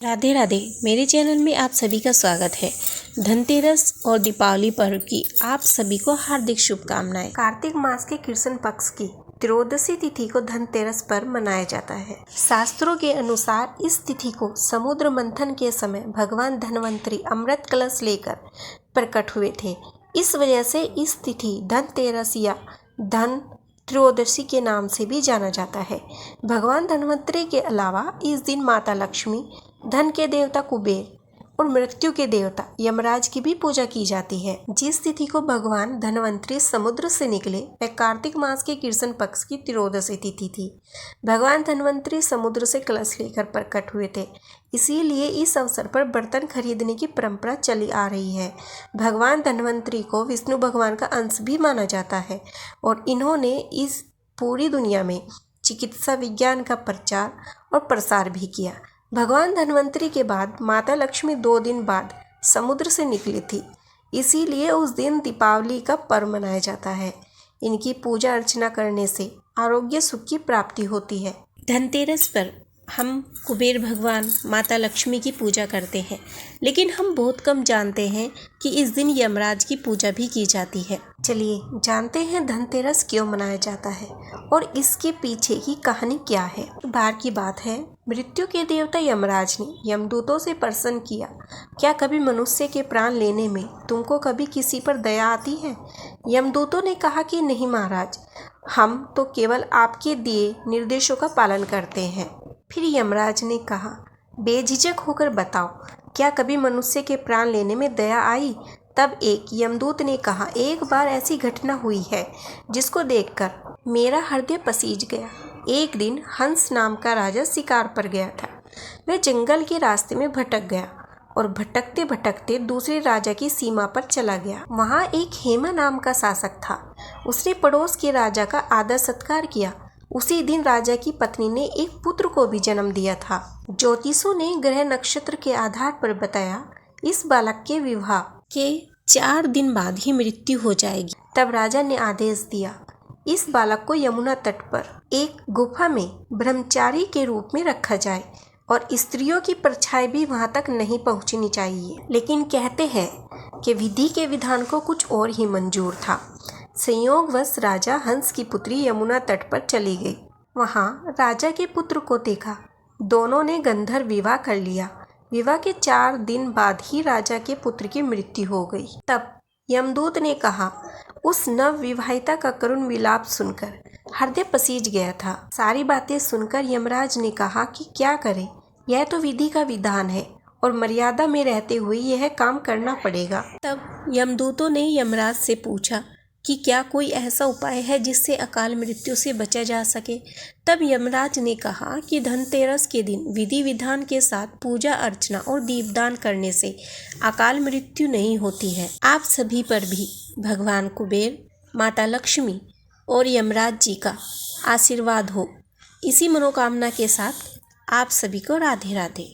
राधे राधे। मेरे चैनल में आप सभी का स्वागत है। धनतेरस और दीपावली पर्व की आप सभी को हार्दिक शुभकामनाएं। कार्तिक मास के कृष्ण पक्ष की त्रयोदशी तिथि को धनतेरस पर्व मनाया जाता है। शास्त्रों के अनुसार इस तिथि को समुद्र मंथन के समय भगवान धन्वंतरी अमृत कलश लेकर प्रकट हुए थे। इस वजह से इस तिथि धनतेरस या धन त्रयोदशी के नाम से भी जाना जाता है। भगवान धन्वंतरी के अलावा इस दिन माता लक्ष्मी, धन के देवता कुबेर और मृत्यु के देवता यमराज की भी पूजा की जाती है। जिस तिथि को भगवान धन्वंतरी समुद्र से निकले वह कार्तिक मास के कृष्ण पक्ष की त्रयोदशी तिथि थी। भगवान धन्वंतरी समुद्र से कलश लेकर प्रकट हुए थे, इसीलिए इस अवसर पर बर्तन खरीदने की परंपरा चली आ रही है। भगवान धन्वंतरी को विष्णु भगवान का अंश भी माना जाता है और इन्होंने इस पूरी दुनिया में चिकित्सा विज्ञान का प्रचार और प्रसार भी किया। भगवान धन्वंतरी के बाद माता लक्ष्मी 2 दिन बाद समुद्र से निकली थी, इसीलिए उस दिन दीपावली का पर्व मनाया जाता है। इनकी पूजा अर्चना करने से आरोग्य सुख की प्राप्ति होती है। धनतेरस पर हम कुबेर भगवान, माता लक्ष्मी की पूजा करते हैं, लेकिन हम बहुत कम जानते हैं कि इस दिन यमराज की पूजा भी की जाती है। चलिए जानते हैं धनतेरस क्यों मनाया जाता है और इसके पीछे की कहानी क्या है। बार की बात है, मृत्यु के देवता यमराज ने यमदूतों से प्रश्न किया, क्या कभी मनुष्य के प्राण लेने में तुमको कभी किसी पर दया आती है? यमदूतों ने कहा कि नहीं महाराज, हम तो केवल आपके दिए निर्देशों का पालन करते हैं। फिर यमराज ने कहा, बेझिझक होकर बताओ, क्या कभी मनुष्य के प्राण लेने में दया आई? तब एक यमदूत ने कहा, एक बार ऐसी घटना हुई है जिसको देखकर मेरा हृदय पसीज गया। एक दिन हंस नाम का राजा शिकार पर गया था। वह जंगल के रास्ते में भटक गया और भटकते भटकते दूसरे राजा की सीमा पर चला गया। वहाँ एक हेमा नाम का शासक था। उसने पड़ोस के राजा का आदर सत्कार किया। उसी दिन राजा की पत्नी ने एक पुत्र को भी जन्म दिया था। ज्योतिषों ने ग्रह नक्षत्र के आधार पर बताया, इस बालक के विवाह के 4 दिन बाद ही मृत्यु हो जाएगी। तब राजा ने आदेश दिया, इस बालक को यमुना तट पर एक गुफा में ब्रह्मचारी के रूप में रखा जाए और स्त्रियों की परछाई भी वहां तक नहीं पहुंचनी चाहिए। लेकिन कहते हैं कि विधि के विधान को कुछ और ही मंजूर था। संयोगवश राजा हंस की पुत्री यमुना तट पर चली गई। वहां राजा के पुत्र को देखा। दोनों ने गंधर्व विवाह कर लिया। विवाह के 4 दिन बाद ही राजा के पुत्र की मृत्यु हो गई। तब यमदूत ने कहा, उस नव विवाहिता का करुण विलाप सुनकर हृदय पसीज गया था। सारी बातें सुनकर यमराज ने कहा कि क्या करें, यह तो विधि का विधान है और मर्यादा में रहते हुए यह काम करना पड़ेगा। तब यमदूतों ने यमराज से पूछा कि क्या कोई ऐसा उपाय है जिससे अकाल मृत्यु से बचा जा सके। तब यमराज ने कहा कि धनतेरस के दिन विधि विधान के साथ पूजा अर्चना और दीपदान करने से अकाल मृत्यु नहीं होती है। आप सभी पर भी भगवान कुबेर, माता लक्ष्मी और यमराज जी का आशीर्वाद हो। इसी मनोकामना के साथ आप सभी को राधे राधे।